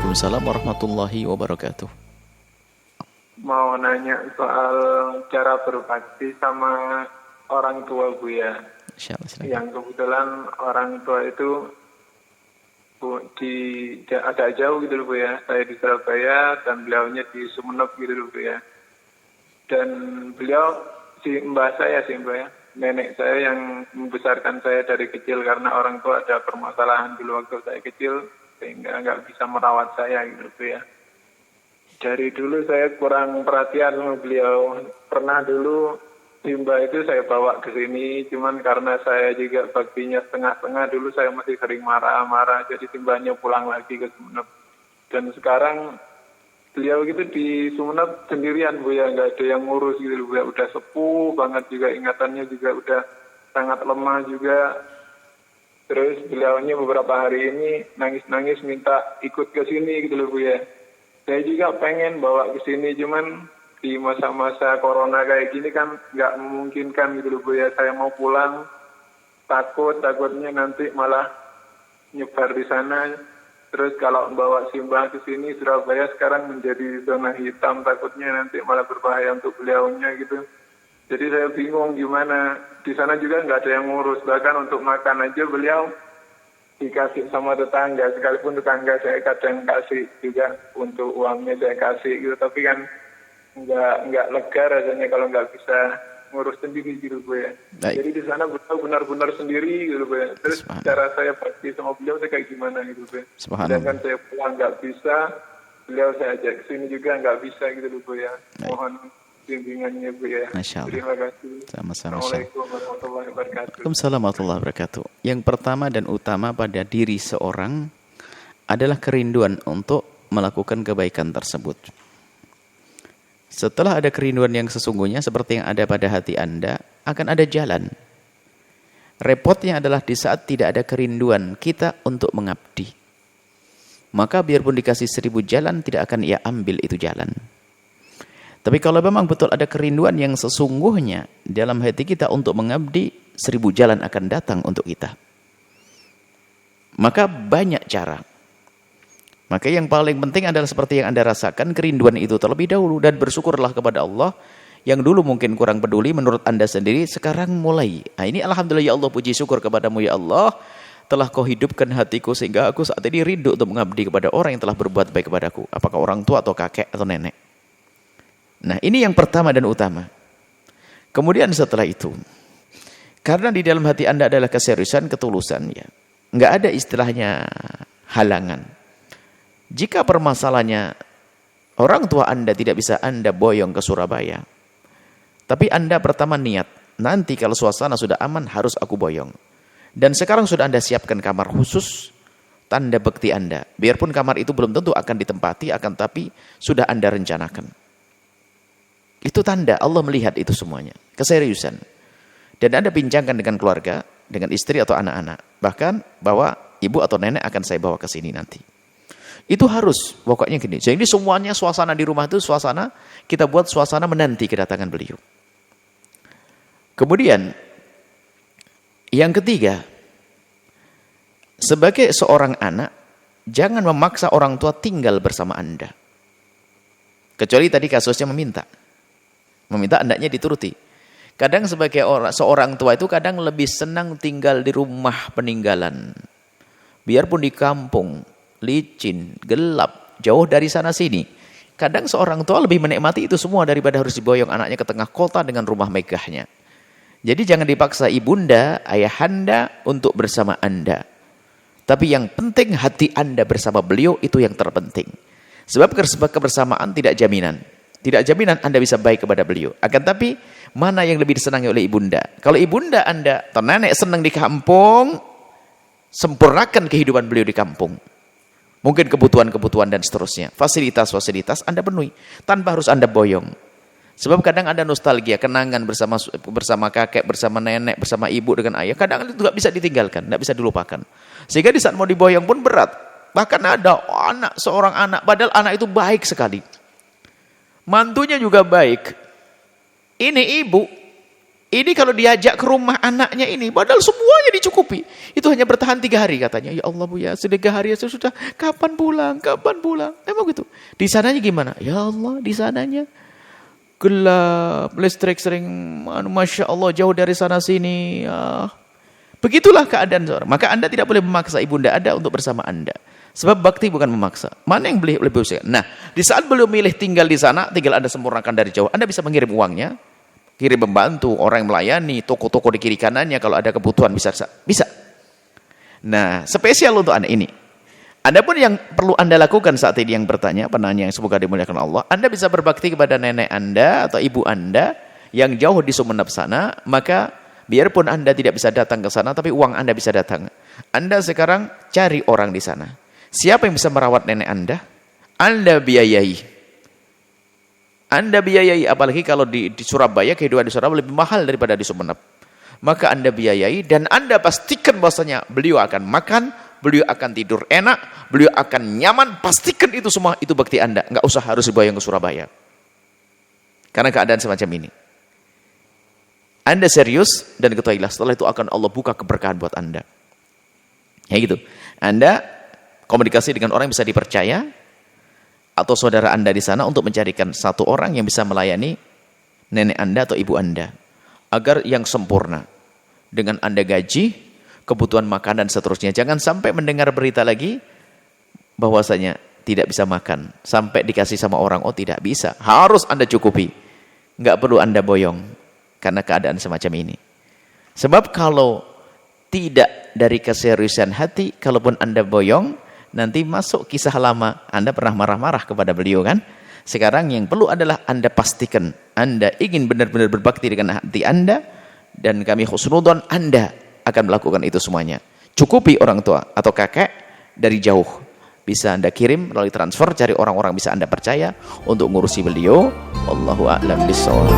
Waalaikumsalam warahmatullahi wabarakatuh. Mau nanya soal cara berbakti sama orang tua Bu ya. Insyaallah, silakan. Yang kebetulan orang tua itu agak jauh gitu loh Bu ya. Saya di Surabaya dan beliaunya di Sumeneb gitu loh Bu ya. Dan beliau si mbah saya sih Mbak ya. Nenek saya yang membesarkan saya dari kecil karena orang tua ada permasalahan dulu waktu saya kecil sehingga nggak bisa merawat saya gitu Bu ya. Dari dulu saya kurang perhatian sama beliau. Pernah dulu Simba itu saya bawa ke sini, cuman karena saya juga baktinya setengah-setengah, dulu saya masih sering marah-marah, jadi Simbanya pulang lagi ke Sumeneb. Dan sekarang beliau gitu di Sumeneb sendirian Bu ya, nggak ada yang ngurus gitu Bu ya. Udah sepuh banget juga, ingatannya juga udah sangat lemah juga. Terus beliaunya beberapa hari ini nangis-nangis minta ikut ke sini gitu loh Bu ya. Saya juga pengen bawa ke sini, cuman di masa-masa corona kayak gini kan nggak memungkinkan gitu loh Bu ya. Saya mau pulang, takutnya nanti malah nyebar di sana. Terus kalau bawa Simbah ke sini, Surabaya sekarang menjadi zona hitam, takutnya nanti malah berbahaya untuk beliaunya gitu. Jadi saya bingung gimana. Di sana juga nggak ada yang ngurus, bahkan untuk makan aja beliau dikasih sama tetangga, sekalipun tetangga saya kadang kasih juga untuk uangnya saya kasih gitu, tapi kan nggak lega rasanya kalau nggak bisa ngurus sendiri gitu Bu ya. Baik. Jadi di sana beliau benar-benar sendiri gitu Bu ya. Terus cara saya bakti sama beliau saya kayak gimana gitu Bu ya. Sedangkan saya pulang nggak bisa, beliau saya ajak sini juga nggak bisa gitu Bu ya. Mohon bimbingannya Bu ya. Masya Allah. Terima kasih. Sama-sama. Assalamualaikum warahmatullahi wabarakatuh. Waalaikumsalam warahmatullahi wabarakatuh. Yang pertama dan utama pada diri seorang adalah kerinduan untuk melakukan kebaikan tersebut. Setelah ada kerinduan yang sesungguhnya seperti yang ada pada hati Anda, akan ada jalan. Repotnya adalah di saat tidak ada kerinduan kita untuk mengabdi. Maka biarpun dikasih 1000 jalan, tidak akan ia ambil itu jalan. Tapi kalau memang betul ada kerinduan yang sesungguhnya dalam hati kita untuk mengabdi, 1000 jalan akan datang untuk kita. Maka banyak cara. Maka yang paling penting adalah seperti yang Anda rasakan, kerinduan itu terlebih dahulu. Dan bersyukurlah kepada Allah yang dulu mungkin kurang peduli menurut Anda sendiri, sekarang mulai. Nah, ini alhamdulillah ya Allah, puji syukur kepadamu ya Allah, telah kau hidupkan hatiku sehingga aku saat ini rindu untuk mengabdi kepada orang yang telah berbuat baik kepadaku. Apakah orang tua atau kakek atau nenek. Nah, ini yang pertama dan utama. Kemudian setelah itu, karena di dalam hati Anda adalah keseriusan, ketulusan, ya, nggak ada istilahnya halangan. Jika permasalahannya orang tua Anda tidak bisa Anda boyong ke Surabaya, tapi Anda pertama niat, nanti kalau suasana sudah aman harus aku boyong. Dan sekarang sudah Anda siapkan kamar khusus, tanda bekti Anda. Biarpun kamar itu belum tentu akan ditempati, akan tapi sudah Anda rencanakan. Itu tanda Allah melihat itu semuanya, keseriusan. Dan Anda bincangkan dengan keluarga, dengan istri atau anak-anak. Bahkan bahwa ibu atau nenek akan saya bawa ke sini nanti. Itu harus, pokoknya gini. Jadi semuanya suasana di rumah itu suasana, kita buat suasana menanti kedatangan beliau. Kemudian, yang ketiga, sebagai seorang anak, jangan memaksa orang tua tinggal bersama Anda. Kecuali tadi kasusnya meminta anaknya dituruti. Kadang sebagai seorang tua itu kadang lebih senang tinggal di rumah peninggalan. Biarpun di kampung, licin, gelap, jauh dari sana sini. Kadang seorang tua lebih menikmati itu semua daripada harus diboyong anaknya ke tengah kota dengan rumah megahnya. Jadi jangan dipaksa ibunda, ayahanda untuk bersama Anda. Tapi yang penting hati Anda bersama beliau itu yang terpenting. Sebab kebersamaan tidak jaminan. Tidak jaminan Anda bisa baik kepada beliau. Akan tapi mana yang lebih disenangi oleh ibunda? Kalau ibunda Anda, nenek senang di kampung, sempurnakan kehidupan beliau di kampung. Mungkin kebutuhan-kebutuhan dan seterusnya. Fasilitas-fasilitas Anda penuhi. Tanpa harus Anda boyong. Sebab kadang ada nostalgia, kenangan bersama kakek, bersama nenek, bersama ibu dengan ayah. Kadang itu tidak bisa ditinggalkan, tidak bisa dilupakan. Sehingga di saat mau diboyong pun berat. Bahkan ada seorang anak, padahal anak itu baik sekali. Mantunya juga baik. Ini ibu, Ini kalau diajak ke rumah anaknya ini, padahal semuanya dicukupi. Itu hanya bertahan 3 hari katanya. Ya Allah Bu ya, sudah 3 hari ya sudah. Kapan pulang? Kapan pulang? Emang gitu. Di sananya gimana? Ya Allah, di sananya gelap, listrik sering, Masya Allah jauh dari sana sini. Ya. Begitulah keadaan seorang. Maka Anda tidak boleh memaksa ibunda Anda untuk bersama Anda. Sebab bakti bukan memaksa. Mana yang lebih usaha? Nah, di saat beliau milih tinggal di sana, tinggal Anda sempurnakan dari jauh. Anda bisa mengirim uangnya, kirim membantu, orang yang melayani, toko-toko di kiri kanannya, kalau ada kebutuhan bisa. Nah, spesial untuk Anda ini. Anda pun yang perlu Anda lakukan saat ini yang bertanya, penanya yang semoga dimuliakan Allah, Anda bisa berbakti kepada nenek Anda atau ibu Anda yang jauh di Sumeneb sana, maka biarpun Anda tidak bisa datang ke sana, tapi uang Anda bisa datang. Anda sekarang cari orang di sana. Siapa yang bisa merawat nenek Anda? Anda biayai. Anda biayai, apalagi kalau di Surabaya, kehidupan di Surabaya lebih mahal daripada di Sumeneb. Maka Anda biayai dan Anda pastikan bahwasanya beliau akan makan, beliau akan tidur enak, beliau akan nyaman. Pastikan itu semua, itu bakti Anda. Nggak usah harus dibayang ke Surabaya. Karena keadaan semacam ini. Anda serius dan ketahuilah setelah itu akan Allah buka keberkahan buat Anda. Ya gitu. Anda komunikasi dengan orang yang bisa dipercaya, atau saudara Anda di sana untuk mencarikan satu orang yang bisa melayani nenek Anda atau ibu Anda. Agar yang sempurna. Dengan Anda gaji, kebutuhan makan dan seterusnya. Jangan sampai mendengar berita lagi bahwasanya tidak bisa makan. Sampai dikasih sama orang, oh tidak bisa. Harus Anda cukupi. Nggak perlu Anda boyong. Karena keadaan semacam ini. Sebab kalau tidak dari keseriusan hati, kalaupun Anda boyong, nanti masuk kisah lama. Anda pernah marah-marah kepada beliau kan? Sekarang yang perlu adalah Anda pastikan Anda ingin benar-benar berbakti dengan hati Anda, dan kami husnudon Anda akan melakukan itu semuanya. Cukupi orang tua atau kakek dari jauh. Bisa Anda kirim melalui transfer, cari orang-orang bisa Anda percaya untuk ngurusi beliau. Wallahu a'lam bishawab.